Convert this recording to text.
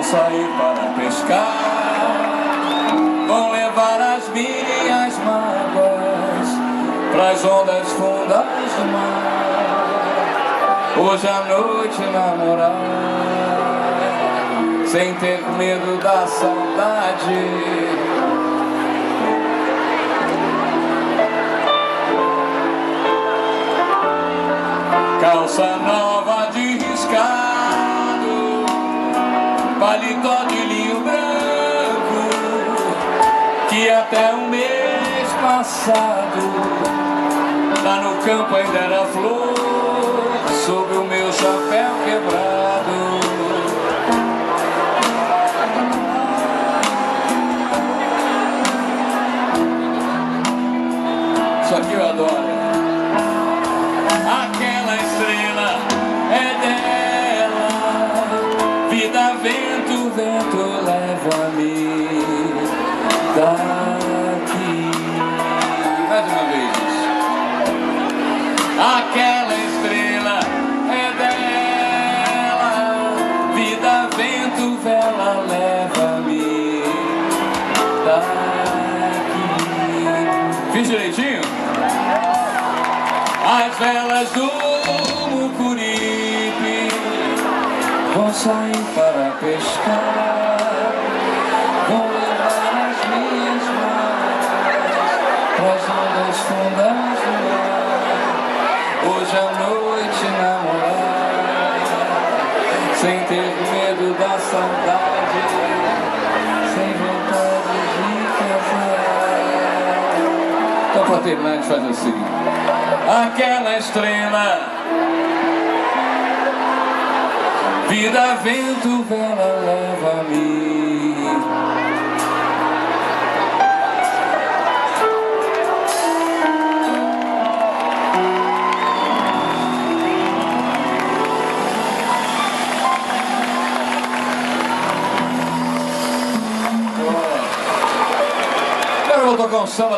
sair para pescar, vão levar as minhas mágoas pras ondas fundas do mar. Hoje à noite namorar, sem ter medo da saudade. Calça nova de riscado, paletó de linho branco, que até o mês passado lá no campo ainda era flor, sob o meu chapéu quebrado. Isso aqui eu adoro. Aquela estrela é dela, vida, vento, vento, leva-me daqui. Mais uma vez. Aquela estrela é dela, vida, vento, vela, leva-me daqui. Fiz direitinho? As velas do Mucuripe vão sair para pescar, vão levar as minhas mágoas pras ondas fundas do mar. Hoje à noite namorar, sem ter medo da saudade, sem vontade de casar. Então, pra terminar, a gente faz assim. Aquela estrela, vida, vento, vela, leva-me. Agora eu vou tocar um samba da